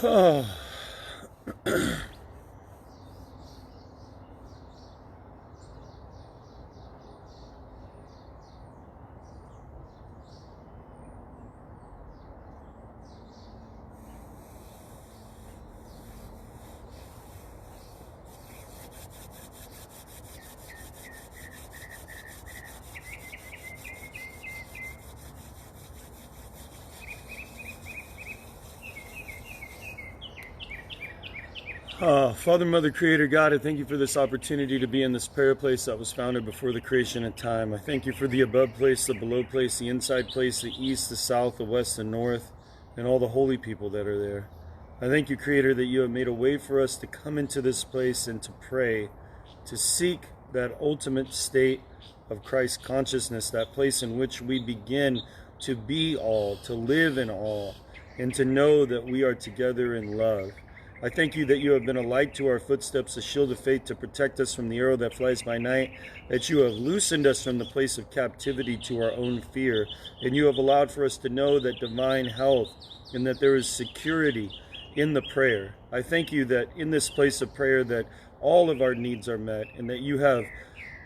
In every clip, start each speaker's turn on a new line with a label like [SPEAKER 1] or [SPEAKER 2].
[SPEAKER 1] Oh. Father, Mother, Creator, God, I thank you for this opportunity to be in this prayer place that was founded before the creation of time. I thank you for the above place, the below place, the inside place, the east, the south, the west, the north, and all the holy people that are there. I thank you, Creator, that you have made a way for us to come into this place and to pray, to seek that ultimate state of Christ consciousness, that place in which we begin to be all, to live in all, and to know that we are together in love. I thank you that you have been a light to our footsteps, a shield of faith to protect us from the arrow that flies by night, that you have loosened us from the place of captivity to our own fear, and you have allowed for us to know that divine health and that there is security in the prayer. I thank you that in this place of prayer that all of our needs are met, and that you have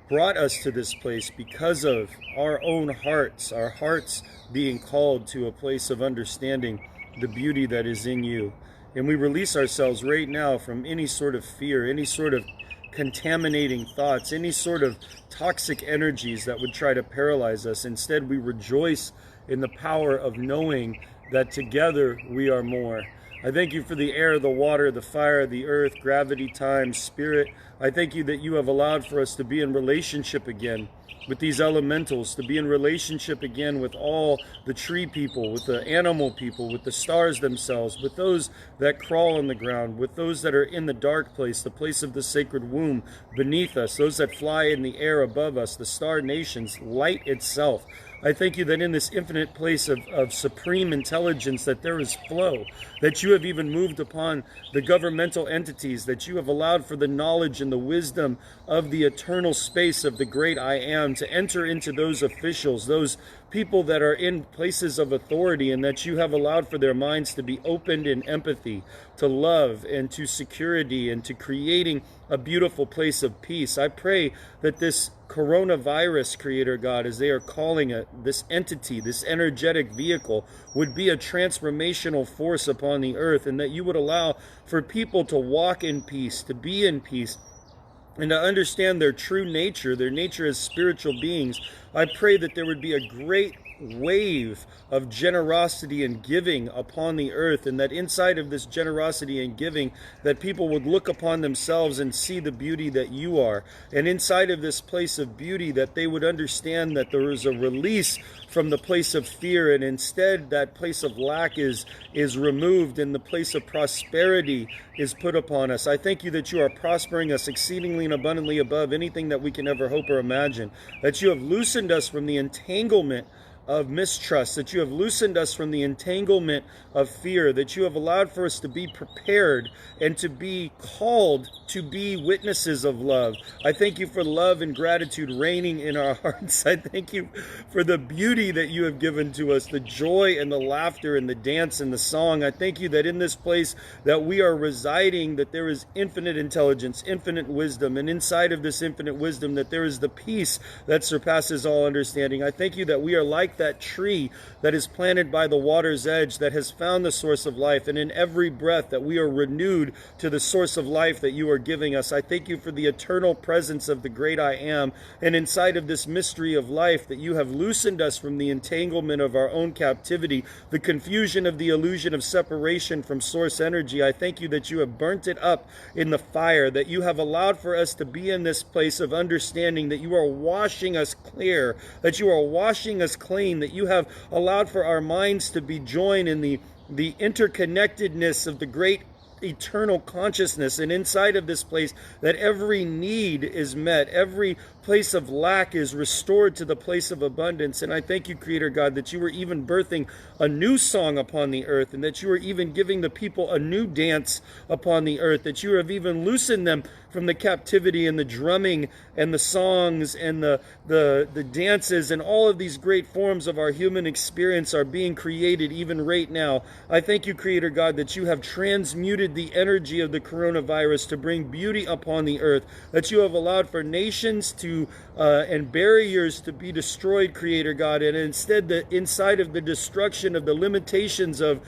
[SPEAKER 1] brought us to this place because of our own hearts, our hearts being called to a place of understanding the beauty that is in you. And we release ourselves right now from any sort of fear, any sort of contaminating thoughts, any sort of toxic energies that would try to paralyze us. Instead, we rejoice in the power of knowing that together we are more. I thank you for the air, the water, the fire, the earth, gravity, time, spirit. I thank you that you have allowed for us to be in relationship again with these elementals, to be in relationship again with all the tree people, with the animal people, with the stars themselves, with those that crawl on the ground, with those that are in the dark place, the place of the sacred womb beneath us, those that fly in the air above us, the star nations, light itself. I thank you that in this infinite place of supreme intelligence that there is flow, that you have even moved upon the governmental entities, that you have allowed for the knowledge and the wisdom of the eternal space of the great I am to enter into those officials, those people that are in places of authority, and that you have allowed for their minds to be opened in empathy, to love, and to security, and to creating a beautiful place of peace. I pray that this coronavirus, Creator God, as they are calling it, this entity, this energetic vehicle, would be a transformational force upon the earth, and that you would allow for people to walk in peace, to be in peace, and to understand their true nature, their nature as spiritual beings. I pray that there would be a great wave of generosity and giving upon the earth, and that inside of this generosity and giving, that people would look upon themselves and see the beauty that you are, and inside of this place of beauty, that they would understand that there is a release from the place of fear, and instead that place of lack is removed, and the place of prosperity is put upon us. I thank you that you are prospering us exceedingly and abundantly above anything that we can ever hope or imagine, that you have loosened us from the entanglement of mistrust, that you have loosened us from the entanglement of fear, that you have allowed for us to be prepared and to be called to be witnesses of love. I thank you for love and gratitude reigning in our hearts. I thank you for the beauty that you have given to us, the joy and the laughter and the dance and the song. I thank you that in this place that we are residing, that there is infinite intelligence, infinite wisdom, and inside of this infinite wisdom that there is the peace that surpasses all understanding. I thank you that we are like that tree that is planted by the water's edge, that has found the source of life, and in every breath that we are renewed to the source of life that you are giving us. I thank you for the eternal presence of the great I am, and inside of this mystery of life that you have loosened us from the entanglement of our own captivity, the confusion of the illusion of separation from source energy. I thank you that you have burnt it up in the fire, that you have allowed for us to be in this place of understanding, that you are washing us clear, that you are washing us clean, that you have allowed for our minds to be joined in the interconnectedness of the great eternal consciousness, and inside of this place that every need is met, every place of lack is restored to the place of abundance. And I thank you, Creator God, that you were even birthing a new song upon the earth, and that you are even giving the people a new dance upon the earth, that you have even loosened them from the captivity and the drumming and the songs and the dances, and all of these great forms of our human experience are being created even right now. I thank you, Creator God, that you have transmuted the energy of the coronavirus to bring beauty upon the earth, that you have allowed for nations to and barriers to be destroyed, Creator God, and instead inside of the destruction of the limitations of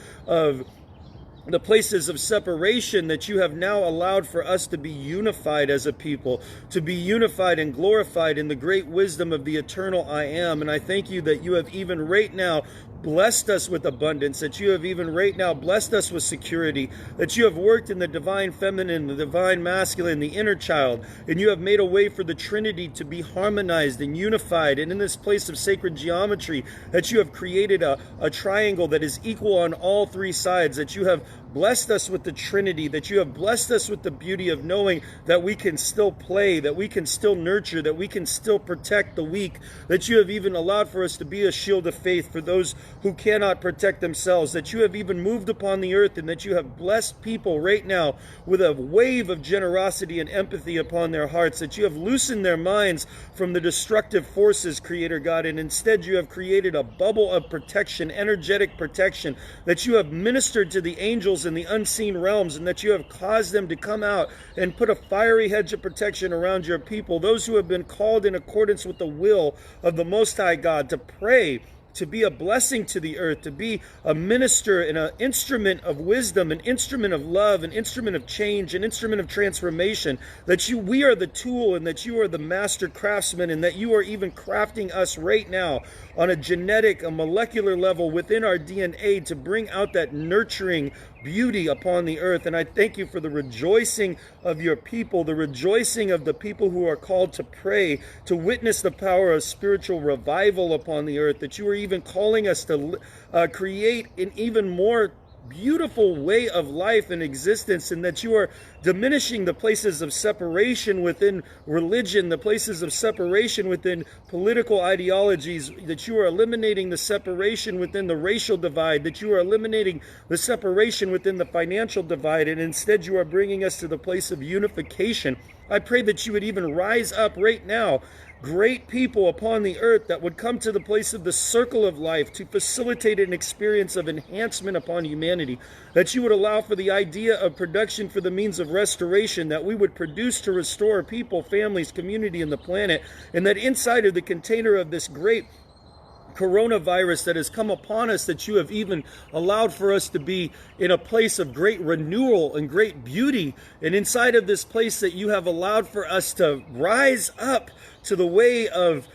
[SPEAKER 1] the places of separation, that you have now allowed for us to be unified as a people, to be unified and glorified in the great wisdom of the eternal I am. And I thank you that you have even right now blessed us with abundance, that you have even right now blessed us with security, that you have worked in the divine feminine, the divine masculine, the inner child, and you have made a way for the Trinity to be harmonized and unified. And in this place of sacred geometry, that you have created a triangle that is equal on all three sides, that you have blessed us with the Trinity, that you have blessed us with the beauty of knowing that we can still play, that we can still nurture, that we can still protect the weak, that you have even allowed for us to be a shield of faith for those who cannot protect themselves, that you have even moved upon the earth, and that you have blessed people right now with a wave of generosity and empathy upon their hearts, that you have loosened their minds from the destructive forces, Creator God, and instead you have created a bubble of protection, energetic protection, that you have ministered to the angels in the unseen realms, and that you have caused them to come out and put a fiery hedge of protection around your people, those who have been called in accordance with the will of the Most High God to pray, to be a blessing to the earth, to be a minister and an instrument of wisdom, an instrument of love, an instrument of change, an instrument of transformation, that we are the tool, and that you are the master craftsman, and that you are even crafting us right now on a genetic, a molecular level within our DNA to bring out that nurturing beauty upon the earth. And I thank you for the rejoicing of your people, the rejoicing of the people who are called to pray, to witness the power of spiritual revival upon the earth, that you are even calling us to create an even more beautiful way of life and existence, and that you are diminishing the places of separation within religion, the places of separation within political ideologies, that you are eliminating the separation within the racial divide, that you are eliminating the separation within the financial divide, and instead you are bringing us to the place of unification. I pray that you would even rise up right now great people upon the earth that would come to the place of the circle of life to facilitate an experience of enhancement upon humanity, that you would allow for the idea of production for the means of restoration, that we would produce to restore people, families, community, and the planet, and that inside of the container of this great coronavirus that has come upon us, that you have even allowed for us to be in a place of great renewal and great beauty, and inside of this place that you have allowed for us to rise up to the way of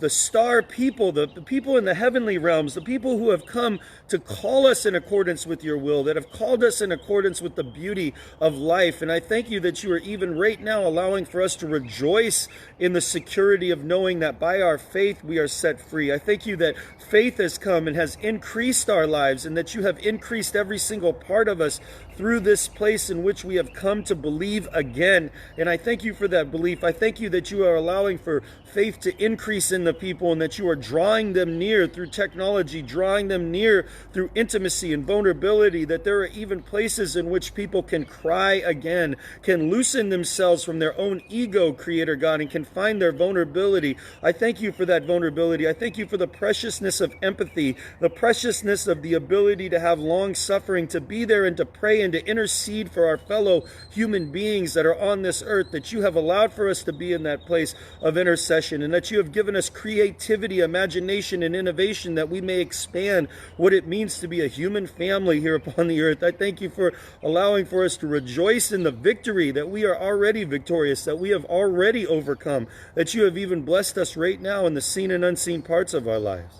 [SPEAKER 1] the star people, the people in the heavenly realms, the people who have come to call us in accordance with your will, that have called us in accordance with the beauty of life. And I thank you that you are even right now allowing for us to rejoice in the security of knowing that by our faith we are set free. I thank you that faith has come and has increased our lives, and that you have increased every single part of us through this place in which we have come to believe again. And I thank you for that belief. I thank you that you are allowing for faith to increase in the people, and that you are drawing them near through technology, drawing them near through intimacy and vulnerability, that there are even places in which people can cry again, can loosen themselves from their own ego, Creator God, and can find their vulnerability. I thank you for that vulnerability. I thank you for the preciousness of empathy, the preciousness of the ability to have long suffering, to be there and to pray and to intercede for our fellow human beings that are on this earth, that you have allowed for us to be in that place of intercession, and that you have given us creativity, imagination, and innovation, that we may expand what it means to be a human family here upon the earth. I thank you for allowing for us to rejoice in the victory, that we are already victorious, that we have already overcome, that you have even blessed us right now in the seen and unseen parts of our lives.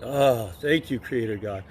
[SPEAKER 1] Oh, thank you, Creator God.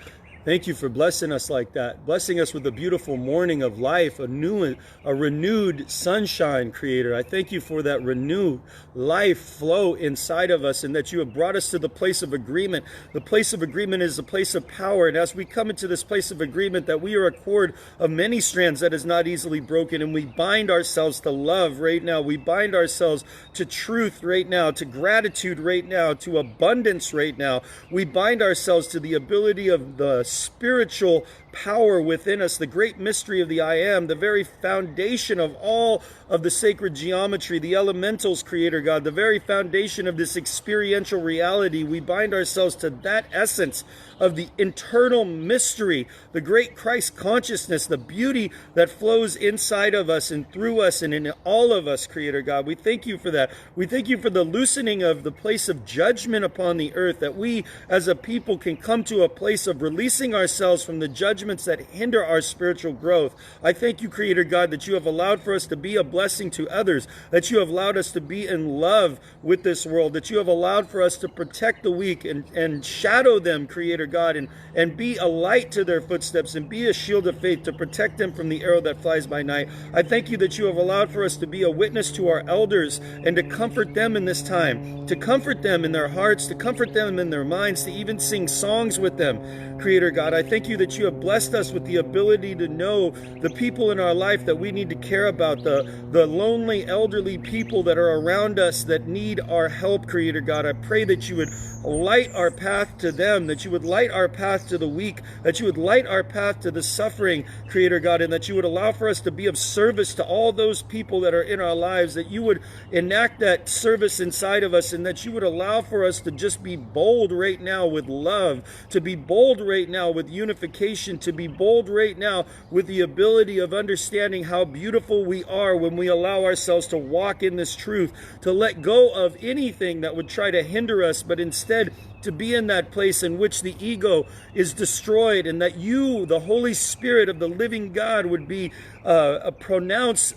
[SPEAKER 1] Thank you for blessing us like that, blessing us with a beautiful morning of life, a renewed sunshine, Creator. I thank you for that renewed life flow inside of us, and that you have brought us to the place of agreement. The place of agreement is a place of power, and as we come into this place of agreement, that we are a cord of many strands that is not easily broken, and we bind ourselves to love right now. We bind ourselves to truth right now, to gratitude right now, to abundance right now. We bind ourselves to the ability of the spiritual power within us, the great mystery of the I Am, the very foundation of all of the sacred geometry, the elementals, Creator God, the very foundation of this experiential reality. We bind ourselves to that essence of the internal mystery, the great Christ consciousness, the beauty that flows inside of us and through us and in all of us, Creator God. We thank you for that. We thank you for the loosening of the place of judgment upon the earth, that we as a people can come to a place of releasing ourselves from the judgments that hinder our spiritual growth. I thank you, Creator God, that you have allowed for us to be a blessing to others, that you have allowed us to be in love with this world, that you have allowed for us to protect the weak and shadow them, Creator God, and be a light to their footsteps and be a shield of faith to protect them from the arrow that flies by night. I thank you that you have allowed for us to be a witness to our elders and to comfort them in this time, to comfort them in their hearts, to comfort them in their minds, to even sing songs with them, Creator God. I thank you that you have blessed us with the ability to know the people in our life that we need to care about, the lonely elderly people that are around us that need our help, Creator God. I pray that you would light our path to them, that you would light our path to the weak, that you would light our path to the suffering, Creator God, and that you would allow for us to be of service to all those people that are in our lives, that you would enact that service inside of us, and that you would allow for us to just be bold right now with love, to be bold right now with unification, to be bold right now with the ability of understanding how beautiful we are when we allow ourselves to walk in this truth, to let go of anything that would try to hinder us, but instead to be in that place in which the ego is destroyed, and that you, the Holy Spirit of the living God, would be a pronounced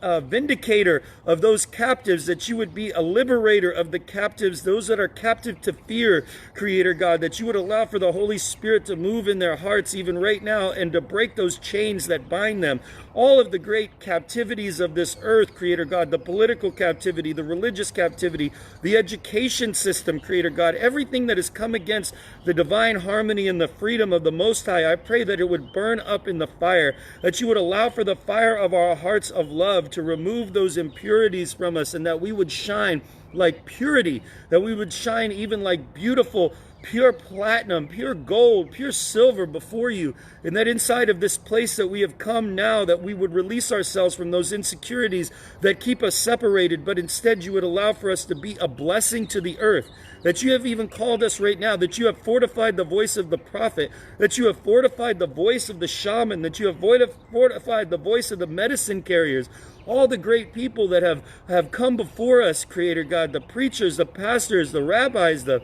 [SPEAKER 1] vindicator of those captives, that you would be a liberator of the captives, those that are captive to fear, Creator God, that you would allow for the Holy Spirit to move in their hearts even right now and to break those chains that bind them. All of the great captivities of this earth, Creator God, the political captivity, the religious captivity, the education system, Creator God, everything that has come against the divine harmony and the freedom of the Most High, I pray that it would burn up in the fire, that you would allow for the fire of our hearts of love to remove those impurities from us, and that we would shine like purity, that we would shine even like beautiful, pure platinum, pure gold, pure silver before you, and that inside of this place that we have come now, that we would release ourselves from those insecurities that keep us separated, but instead you would allow for us to be a blessing to the earth, that you have even called us right now, that you have fortified the voice of the prophet, that you have fortified the voice of the shaman, that you have fortified the voice of the medicine carriers, all the great people that have come before us, Creator God, the preachers, the pastors, the rabbis, the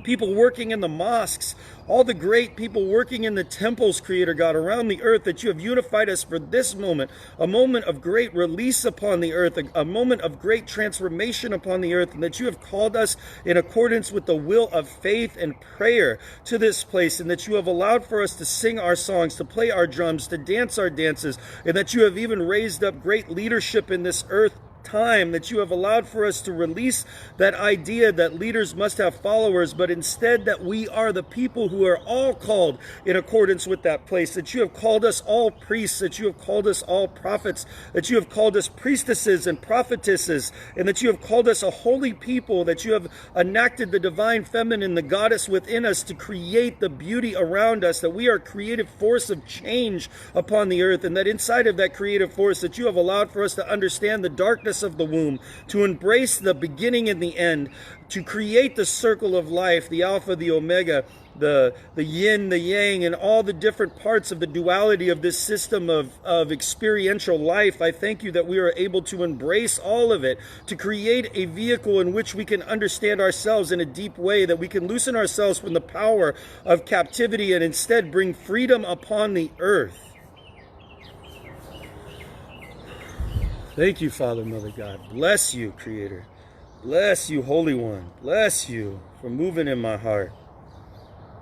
[SPEAKER 1] people working in the mosques, all the great people working in the temples, Creator God, around the earth, that you have unified us for this moment, a moment of great release upon the earth, a moment of great transformation upon the earth, and that you have called us in accordance with the will of faith and prayer to this place, and that you have allowed for us to sing our songs, to play our drums, to dance our dances, and that you have even raised up great leadership in this earth time, that you have allowed for us to release that idea that leaders must have followers, but instead that we are the people who are all called in accordance with that place, that you have called us all priests, that you have called us all prophets, that you have called us priestesses and prophetesses, and that you have called us a holy people, that you have enacted the divine feminine, the goddess within us, to create the beauty around us, that we are a creative force of change upon the earth, and that inside of that creative force, that you have allowed for us to understand the darkness of the womb, to embrace the beginning and the end, to create the circle of life, the alpha, the omega, the yin, the yang, and all the different parts of the duality of this system of experiential life. I thank you that we are able to embrace all of it, to create a vehicle in which we can understand ourselves in a deep way, that we can loosen ourselves from the power of captivity and instead bring freedom upon the earth. Thank you, Father, Mother God. Bless you, Creator. Bless you, Holy One. Bless you for moving in my heart.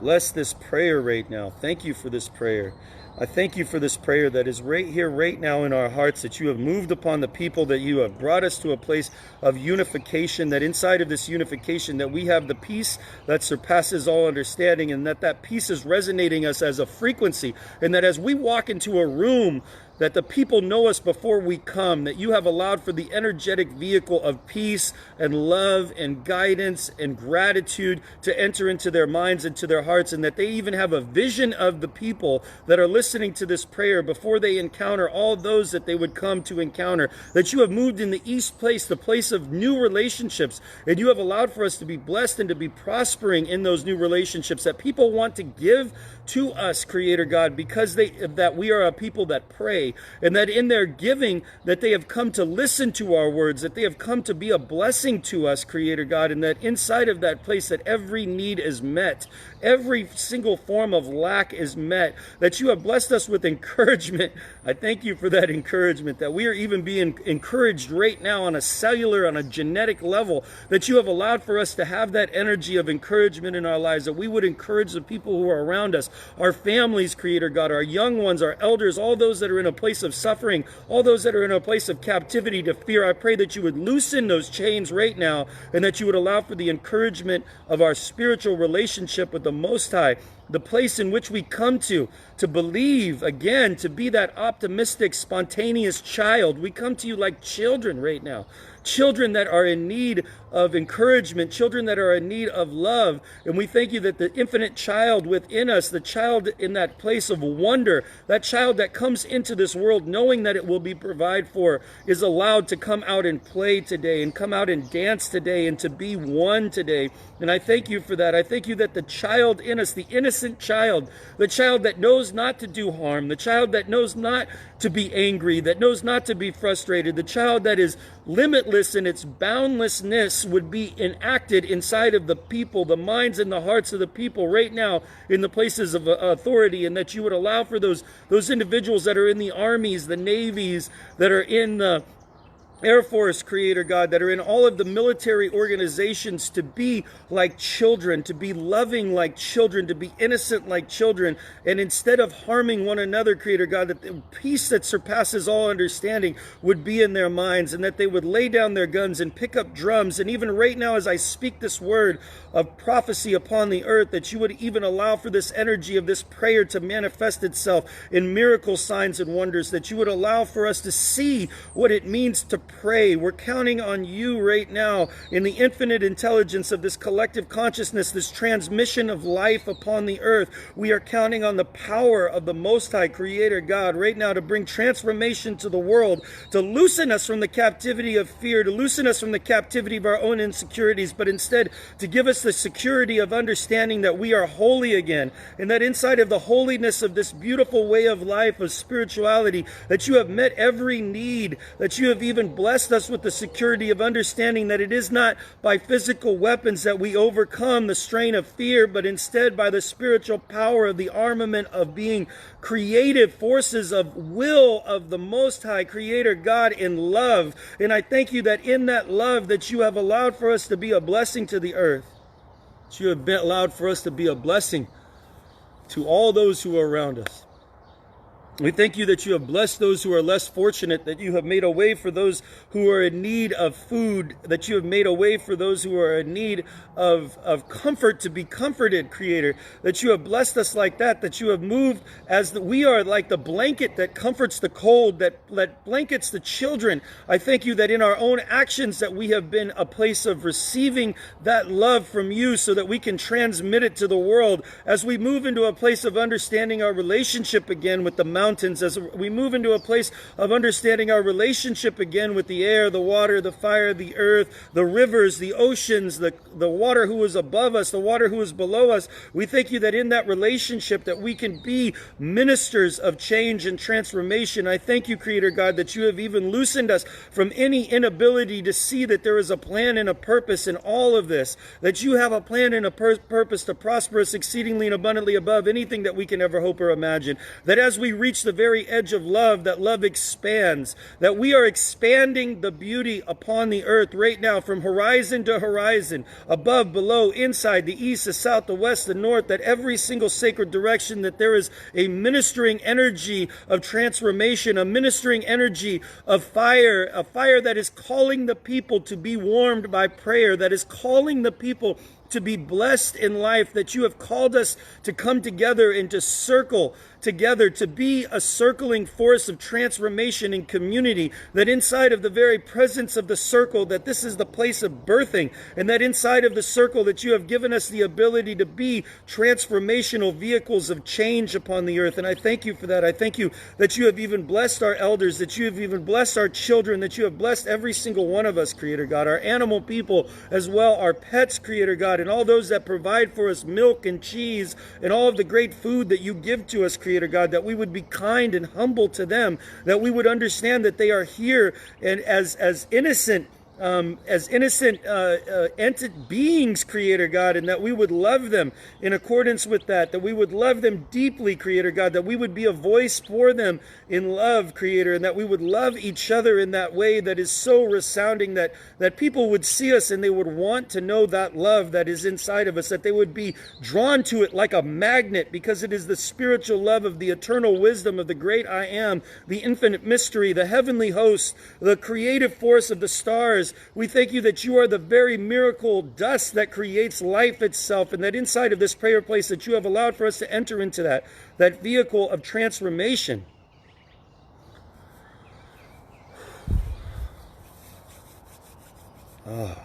[SPEAKER 1] Bless this prayer right now. Thank you for this prayer. I thank you for this prayer that is right here, right now in our hearts, that you have moved upon the people, that you have brought us to a place of unification, that inside of this unification that we have the peace that surpasses all understanding, and that peace is resonating us as a frequency, and that as we walk into a room, that the people know us before we come, that you have allowed for the energetic vehicle of peace and love and guidance and gratitude to enter into their minds and to their hearts, and that they even have a vision of the people that are listening to this prayer before they encounter all those that they would come to encounter, that you have moved in the east place, the place of new relationships, and you have allowed for us to be blessed and to be prospering in those new relationships, that people want to give to us, Creator God, because that we are a people that pray, and that in their giving that they have come to listen to our words, that they have come to be a blessing to us, Creator God, and that inside of that place that every need is met, every single form of lack is met, that you have blessed us with encouragement. I thank you for that encouragement, that we are even being encouraged right now on a cellular, on a genetic level, that you have allowed for us to have that energy of encouragement in our lives, that we would encourage the people who are around us, our families, Creator God, our young ones, our elders, all those that are in a place of suffering, all those that are in a place of captivity to fear. I pray that you would loosen those chains right now, and that you would allow for the encouragement of our spiritual relationship with the Most High, the place in which we come to believe again, to be that optimistic, spontaneous child. We come to you like children right now. Children that are in need of encouragement, children that are in need of love. And we thank you that the infinite child within us, the child in that place of wonder, that child that comes into this world knowing that it will be provided for, is allowed to come out and play today, and come out and dance today, and to be one today. And I thank you for that. I thank you that the child in us, the innocent child, the child that knows not to do harm, the child that knows not to be angry, that knows not to be frustrated, the child that is limitless in its boundlessness, would be enacted inside of the people, the minds and the hearts of the people right now in the places of authority, and that you would allow for those individuals that are in the armies, the navies, that are in the Air Force, Creator God, that are in all of the military organizations, to be like children, to be loving like children, to be innocent like children, and instead of harming one another, Creator God, that the peace that surpasses all understanding would be in their minds, and that they would lay down their guns and pick up drums. And even right now, as I speak this word of prophecy upon the earth, that you would even allow for this energy of this prayer to manifest itself in miracle signs and wonders, that you would allow for us to see what it means to pray. We're counting on you right now in the infinite intelligence of this collective consciousness, this transmission of life upon the earth. We are counting on the power of the Most High Creator God right now to bring transformation to the world, to loosen us from the captivity of fear, to loosen us from the captivity of our own insecurities, but instead to give us the security of understanding that we are holy again, and that inside of the holiness of this beautiful way of life, of spirituality, that you have met every need, that you have even blessed us with the security of understanding that it is not by physical weapons that we overcome the strain of fear, but instead by the spiritual power of the armament of being creative forces of will of the Most High Creator God in love. And I thank you that in that love that you have allowed for us to be a blessing to the earth, that you have allowed for us to be a blessing to all those who are around us. We thank you that you have blessed those who are less fortunate, that you have made a way for those who are in need of food, that you have made a way for those who are in need of comfort to be comforted, Creator, that you have blessed us like that you have moved we are like the blanket that comforts the cold, that blankets the children. I thank you that in our own actions that we have been a place of receiving that love from you so that we can transmit it to the world as we move into a place of understanding our relationship again with the mountains, as we move into a place of understanding our relationship again with the air, the water, the fire, the earth, the rivers, the oceans, the water who is above us, the water who is below us. We thank you that in that relationship that we can be ministers of change and transformation. I thank you, Creator God, that you have even loosened us from any inability to see that there is a plan and a purpose in all of this, that you have a plan and a purpose to prosper us exceedingly and abundantly above anything that we can ever hope or imagine, that as we reach reach the very edge of love, that love expands, that we are expanding the beauty upon the earth right now from horizon to horizon, above, below, inside, the east, the south, the west, the north, that every single sacred direction, that there is a ministering energy of transformation, a ministering energy of fire, a fire that is calling the people to be warmed by prayer, that is calling the people to be blessed in life, that you have called us to come together and to circle together, to be a circling force of transformation in community, that inside of the very presence of the circle, that this is the place of birthing, and that inside of the circle that you have given us the ability to be transformational vehicles of change upon the earth. And I thank you for that. I thank you that you have even blessed our elders, that you have even blessed our children, that you have blessed every single one of us, Creator God, our animal people as well, our pets, Creator God, and all those that provide for us milk and cheese and all of the great food that you give to us, Creator God, that we would be kind and humble to them, that we would understand that they are here and as innocent beings, Creator God, and that we would love them in accordance with that we would love them deeply, Creator God, that we would be a voice for them in love, Creator, and that we would love each other in that way that is so resounding that people would see us and they would want to know that love that is inside of us, that they would be drawn to it like a magnet, because it is the spiritual love of the eternal wisdom of the great I Am, the infinite mystery, the heavenly host, the creative force of the stars. We thank you that you are the very miracle dust that creates life itself, and that inside of this prayer place that you have allowed for us to enter into that vehicle of transformation. Oh.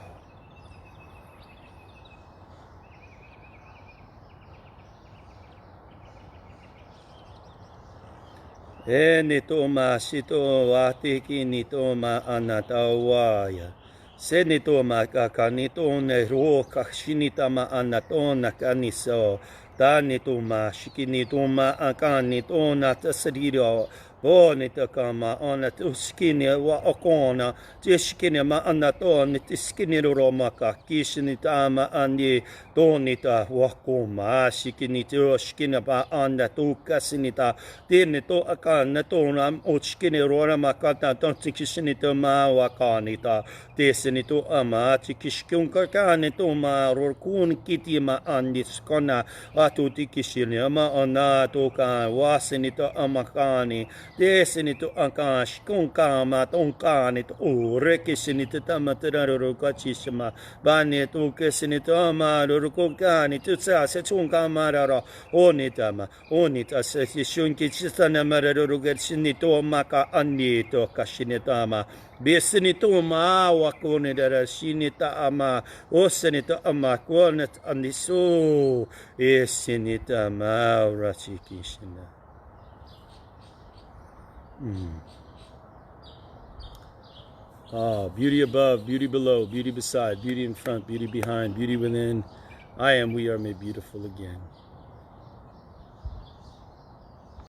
[SPEAKER 1] Nito ma sito watiki nito ma anatawaya. Se nito ma kakanito ne ro kashinita ma anatona kaniso. Ta nito ma shikinito ma akanito na tasiriro. Bonita kama ona tuskini wa okona. Tishkini ma anato nitiskini roma kakishinita ma andi. Donita wakoma shikinito shkina ba anatu kasinita. Tinito akana tonam ochkini rora makata tontikishinito ma wakanita. Tesinito ama tikishkunka kanito ma rorkun kiti ma andiskona. Atutikishini ma anato ka wasinito amakani. Desinito akash kunkama tonkanito urekisinito tamatararo kachishima. Banito kesinito ama rorkokani tutsa se tunkamarara. Onita se shunki chistana mararo gersinito maka anito kashinitama. Besinito ma wakone dara shinita ama osenito ama konet andiso esinita ma rachikishina. Beauty above, beauty below, beauty beside, beauty in front, beauty behind, beauty within. I am, we are made beautiful again.